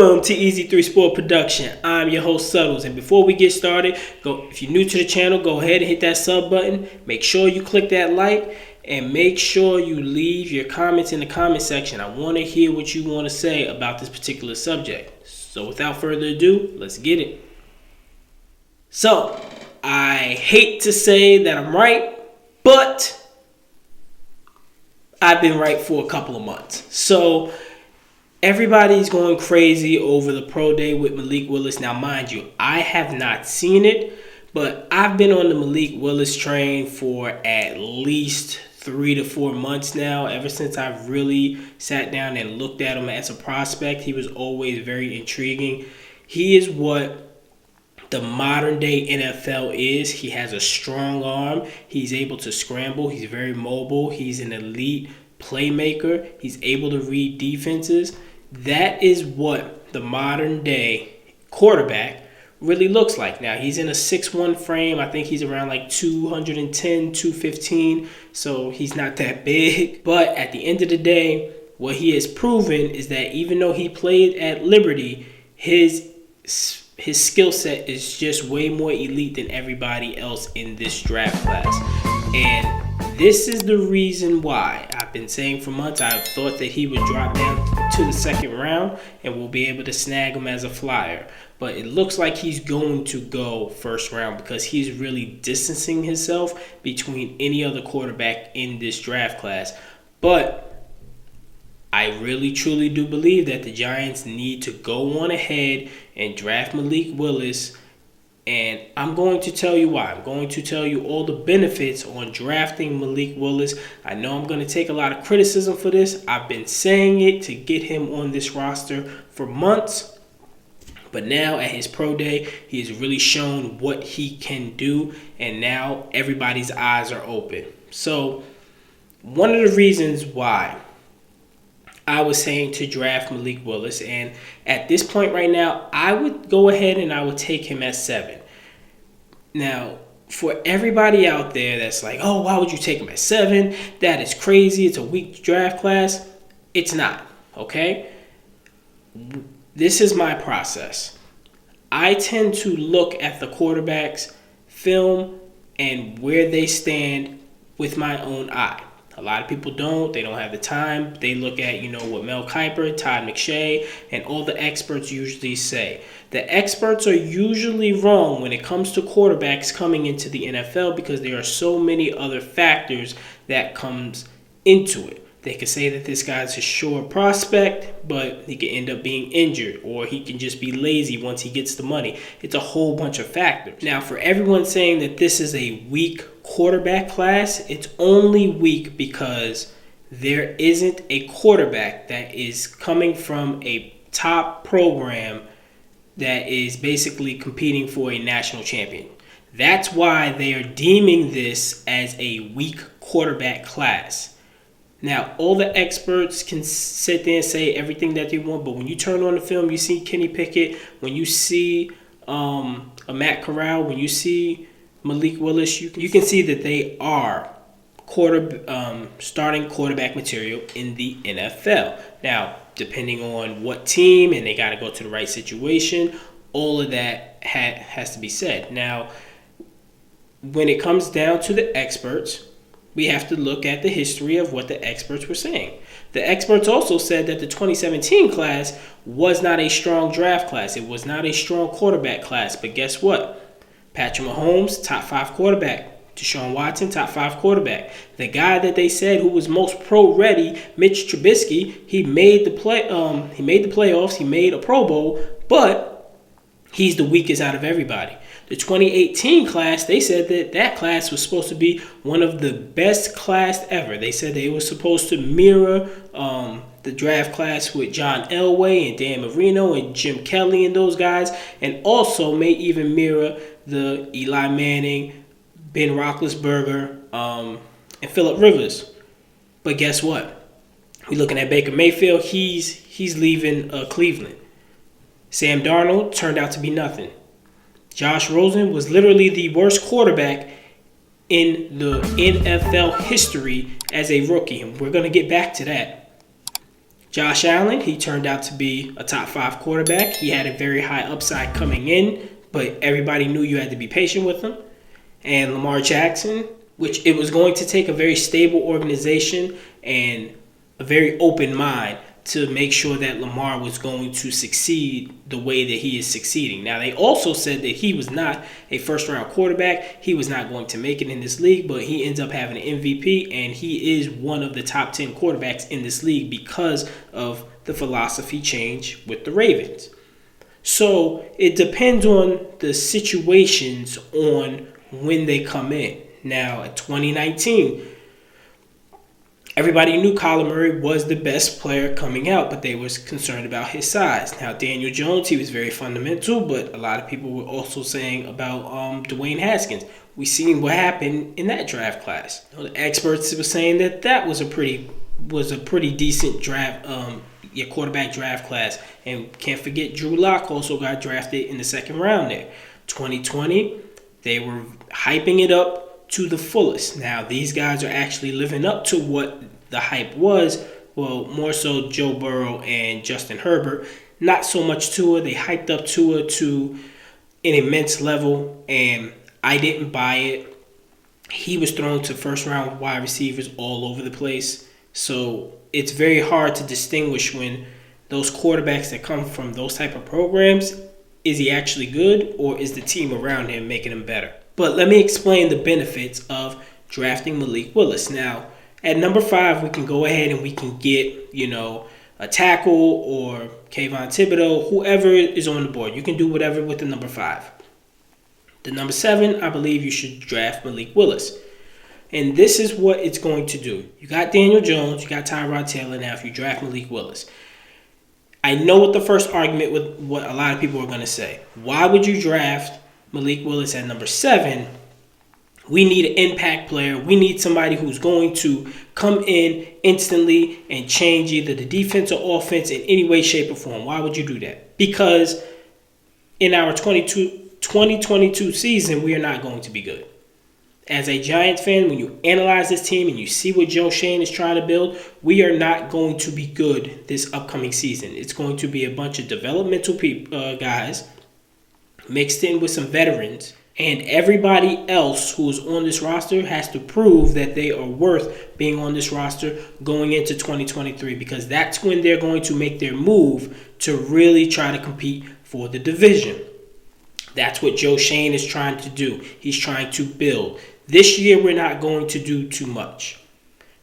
Welcome to Easy 3 Sport Production. I'm your host, Suttles, and before we get started, if you're new to the channel, go ahead and hit that sub button. Make sure you click that like, and make sure you leave your comments in the comment section. I want to hear what you want to say about this particular subject. So without further ado, let's get it. So, I hate to say that I'm right, but I've been right for a couple of months. So, everybody's going crazy over the pro day with Malik Willis. Now, mind you, I have not seen it, but I've been on the Malik Willis train for at least 3 to 4 months now. Ever since I've really sat down and looked at him as a prospect, he was always very intriguing. He is what the modern day NFL is. He has a strong arm. He's able to scramble. He's very mobile. He's an elite playmaker. He's able to read defenses. That is what the modern day quarterback really looks like. Now, he's in a 6'1 frame. I think he's around like 210, 215. So he's not that big. But at the end of the day, what he has proven is that even though he played at Liberty, his skill set is just way more elite than everybody else in this draft class. And this is the reason why I've been saying for months I've thought that he would drop down to the second round and we'll be able to snag him as a flyer. But it looks like he's going to go first round because he's really distancing himself between any other quarterback in this draft class. But I really truly do believe that the Giants need to go on ahead and draft Malik Willis. And I'm going to tell you why. I'm going to tell you all the benefits on drafting Malik Willis. I know I'm going to take a lot of criticism for this. I've been saying it to get him on this roster for months. But now at his pro day, he has really shown what he can do. And now everybody's eyes are open. So one of the reasons why I was saying to draft Malik Willis, and at this point right now, I would go ahead and I would take him at 7. Now, for everybody out there that's like, oh, why would you take him at 7? That is crazy. It's a weak draft class. It's not, okay? This is my process. I tend to look at the quarterback's film and where they stand with my own eye. A lot of people don't. They don't have the time. They look at, what Mel Kiper, Todd McShay, and all the experts usually say. The experts are usually wrong when it comes to quarterbacks coming into the NFL because there are so many other factors that comes into it. They could say that this guy's a sure prospect, but he could end up being injured, or he can just be lazy once he gets the money. It's a whole bunch of factors. Now, for everyone saying that this is a weak quarterback class, it's only weak because there isn't a quarterback that is coming from a top program that is basically competing for a national champion. That's why they are deeming this as a weak quarterback class. Now, all the experts can sit there and say everything that they want, but when you turn on the film, you see Kenny Pickett, when you see a Matt Corral, when you see Malik Willis, you can see that they are starting quarterback material in the NFL. Now, depending on what team, and they got to go to the right situation, all of that has to be said. Now, when it comes down to the experts, we have to look at the history of what the experts were saying. The experts also said that the 2017 class was not a strong draft class. It was not a strong quarterback class. But guess what? Patrick Mahomes, top 5 quarterback. Deshaun Watson, top 5 quarterback. The guy that they said who was most pro-ready, Mitch Trubisky, he made the playoffs. He made a Pro Bowl, but he's the weakest out of everybody. The 2018 class, they said that class was supposed to be one of the best class ever. They said they were supposed to mirror the draft class with John Elway and Dan Marino and Jim Kelly and those guys, and also may even mirror the Eli Manning, Ben Roethlisberger, and Phillip Rivers. But guess what? We're looking at Baker Mayfield. He's leaving Cleveland. Sam Darnold turned out to be nothing. Josh Rosen was literally the worst quarterback in the NFL history as a rookie. And we're going to get back to that. Josh Allen, he turned out to be a top 5 quarterback. He had a very high upside coming in, but everybody knew you had to be patient with him. And Lamar Jackson, which it was going to take a very stable organization and a very open mind to make sure that Lamar was going to succeed the way that he is succeeding. Now, they also said that he was not a first-round quarterback. He was not going to make it in this league, but he ends up having an MVP, and he is one of the top 10 quarterbacks in this league because of the philosophy change with the Ravens. So it depends on the situations on when they come in. Now, at 2019, everybody knew Kyler Murray was the best player coming out, but they was concerned about his size. Now, Daniel Jones, he was very fundamental, but a lot of people were also saying about Dwayne Haskins. We seen what happened in that draft class. You know, the experts were saying that was a pretty decent draft, quarterback draft class. And can't forget Drew Lock also got drafted in the second round there. 2020, they were hyping it up to the fullest. Now, these guys are actually living up to what the hype was. Well, more so Joe Burrow and Justin Herbert. Not so much Tua. They hyped up Tua to an immense level, and I didn't buy it. He was thrown to first-round wide receivers all over the place. So it's very hard to distinguish when those quarterbacks that come from those type of programs, is he actually good or is the team around him making him better? But let me explain the benefits of drafting Malik Willis. Now, at number 5, we can go ahead and we can get, a tackle or Kayvon Thibodeau, whoever is on the board. You can do whatever with the number 5. The number 7, I believe you should draft Malik Willis. And this is what it's going to do. You got Daniel Jones, you got Tyrod Taylor. Now, if you draft Malik Willis, I know what the first argument with what a lot of people are going to say. Why would you draft Malik Willis at number 7? We need an impact player. We need somebody who's going to come in instantly and change either the defense or offense in any way, shape, or form. Why would you do that? Because in our 2022 season, we are not going to be good. As a Giants fan, when you analyze this team and you see what Joe Schoen is trying to build, we are not going to be good this upcoming season. It's going to be a bunch of developmental guys mixed in with some veterans. And everybody else who is on this roster has to prove that they are worth being on this roster going into 2023, because that's when they're going to make their move to really try to compete for the division. That's what Joe Schoen is trying to do. He's trying to build. This year, we're not going to do too much.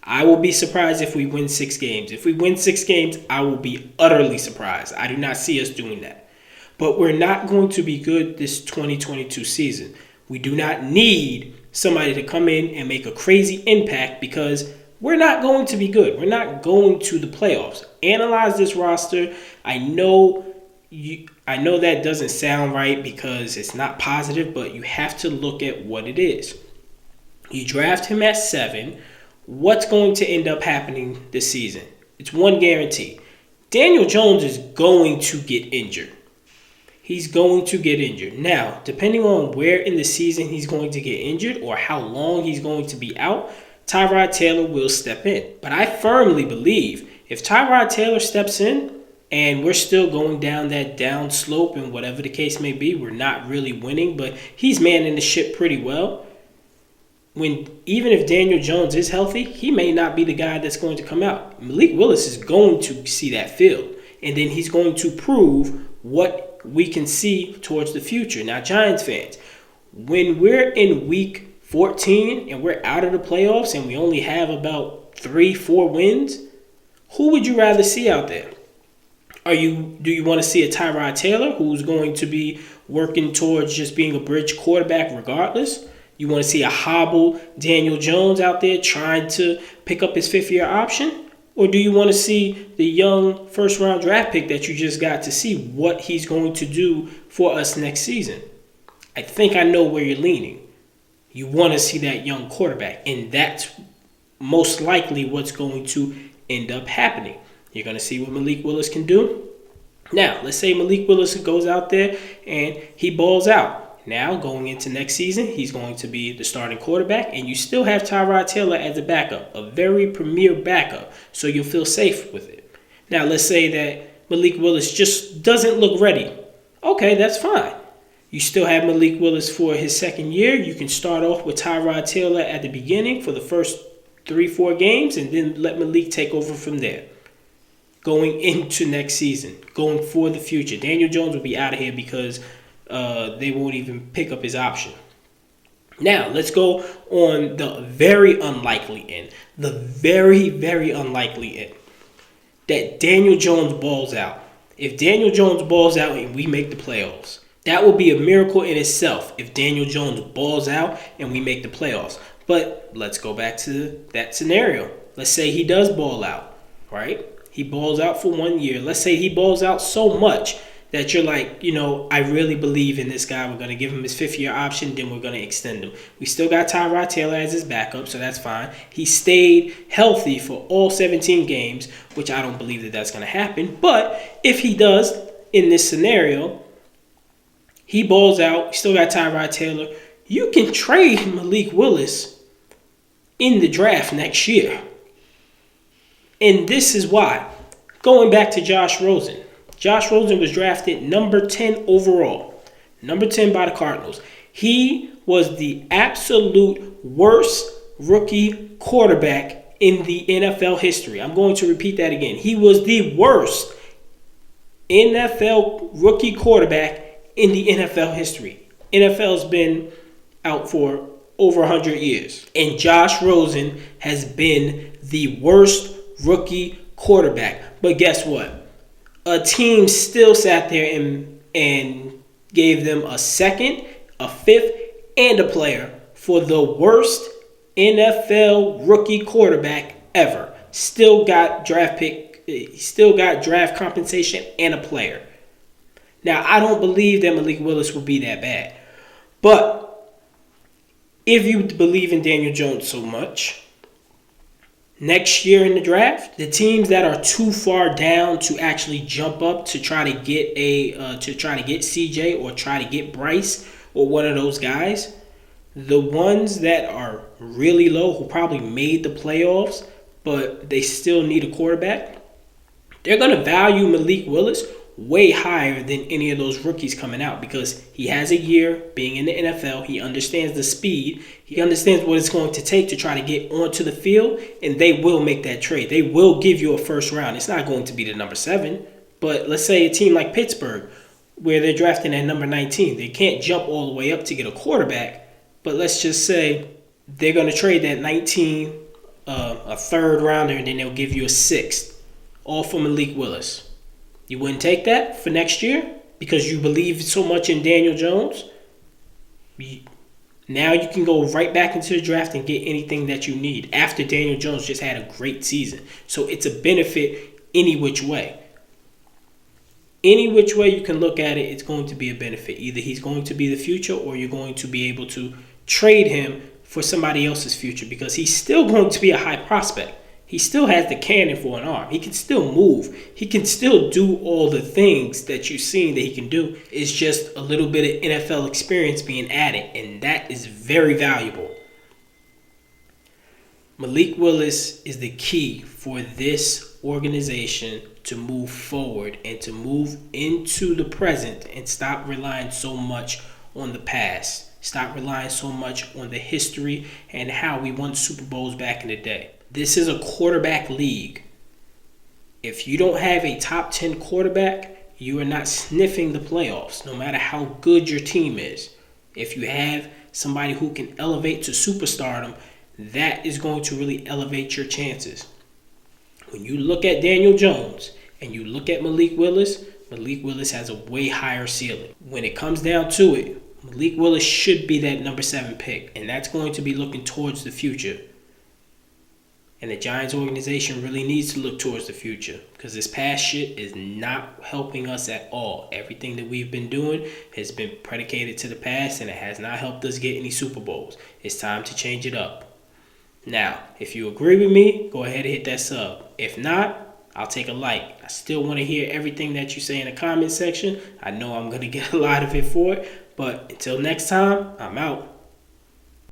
I will be surprised if we win 6 games. If we win 6 games, I will be utterly surprised. I do not see us doing that. But we're not going to be good this 2022 season. We do not need somebody to come in and make a crazy impact, because we're not going to be good. We're not going to the playoffs. Analyze this roster. I know that doesn't sound right because it's not positive, but you have to look at what it is. You draft him at 7. What's going to end up happening this season? It's one guarantee. Daniel Jones is going to get injured. He's going to get injured. Now, depending on where in the season he's going to get injured or how long he's going to be out, Tyrod Taylor will step in. But I firmly believe if Tyrod Taylor steps in and we're still going down that down slope and whatever the case may be, we're not really winning, but he's manning the ship pretty well. Even if Daniel Jones is healthy, he may not be the guy that's going to come out. Malik Willis is going to see that field, and then he's going to prove what we can see towards the future. Now, Giants fans, when we're in week 14 and we're out of the playoffs and we only have about 3-4 wins, who would you rather see out there? Do you want to see a Tyrod Taylor who's going to be working towards just being a bridge quarterback regardless? You want to see a hobble Daniel Jones out there trying to pick up his 5th-year option? Or do you want to see the young first-round draft pick that you just got to see what he's going to do for us next season? I think I know where you're leaning. You want to see that young quarterback, and that's most likely what's going to end up happening. You're going to see what Malik Willis can do. Now, let's say Malik Willis goes out there and he balls out. Now, going into next season, he's going to be the starting quarterback, and you still have Tyrod Taylor as a backup, a very premier backup, so you'll feel safe with it. Now, let's say that Malik Willis just doesn't look ready. Okay, that's fine. You still have Malik Willis for his second year. You can start off with Tyrod Taylor at the beginning for the first 3-4 games, and then let Malik take over from there. Going into next season, going for the future. Daniel Jones will be out of here because they won't even pick up his option. Now, let's go on the very unlikely end. The very, very unlikely end. That Daniel Jones balls out. If Daniel Jones balls out and we make the playoffs, that will be a miracle in itself if Daniel Jones balls out and we make the playoffs. But let's go back to that scenario. Let's say he does ball out, right? He balls out for 1 year. Let's say he balls out so much that you're like, I really believe in this guy. We're going to give him his 5th-year option, then we're going to extend him. We still got Tyrod Taylor as his backup, so that's fine. He stayed healthy for all 17 games, which I don't believe that that's going to happen. But if he does, in this scenario, he balls out, still got Tyrod Taylor, you can trade Malik Willis in the draft next year. And this is why. Going back to Josh Rosen. Josh Rosen was drafted number 10 overall. Number 10 by the Cardinals. He was the absolute worst rookie quarterback in the NFL history. I'm going to repeat that again. He was the worst NFL rookie quarterback in the NFL history. NFL's been out for over 100 years. And Josh Rosen has been the worst rookie quarterback. But guess what? A team still sat there and gave them a 2nd, a 5th, and a player for the worst NFL rookie quarterback ever. Still got draft compensation and a player. Now, I don't believe that Malik Willis will be that bad. But if you believe in Daniel Jones so much, next year in the draft, the teams that are too far down to actually jump up to try to get CJ or try to get Bryce or one of those guys, the ones that are really low who probably made the playoffs but they still need a quarterback, they're going to value Malik Willis way higher than any of those rookies coming out because he has a year being in the NFL. He understands the speed. He understands what it's going to take to try to get onto the field, and they will make that trade. They will give you a first round. It's not going to be the number 7, but let's say a team like Pittsburgh where they're drafting at number 19. They can't jump all the way up to get a quarterback, but let's just say they're going to trade that 19, a 3rd rounder, and then they'll give you a 6th, all for Malik Willis. You wouldn't take that for next year because you believe so much in Daniel Jones? Now you can go right back into the draft and get anything that you need after Daniel Jones just had a great season. So it's a benefit any which way. Any which way you can look at it, it's going to be a benefit. Either he's going to be the future or you're going to be able to trade him for somebody else's future because he's still going to be a high prospect. He still has the cannon for an arm. He can still move. He can still do all the things that you've seen that he can do. It's just a little bit of NFL experience being added, and that is very valuable. Malik Willis is the key for this organization to move forward and to move into the present and stop relying so much on the past. Stop relying so much on the history and how we won Super Bowls back in the day. This is a quarterback league. If you don't have a top 10 quarterback, you are not sniffing the playoffs, no matter how good your team is. If you have somebody who can elevate to superstardom, that is going to really elevate your chances. When you look at Daniel Jones and you look at Malik Willis has a way higher ceiling. When it comes down to it, Malik Willis should be that number 7 pick, and that's going to be looking towards the future. And the Giants organization really needs to look towards the future because this past shit is not helping us at all. Everything that we've been doing has been predicated to the past, and it has not helped us get any Super Bowls. It's time to change it up. Now, if you agree with me, go ahead and hit that sub. If not, I'll take a like. I still want to hear everything that you say in the comment section. I know I'm going to get a lot of it for it. But until next time, I'm out.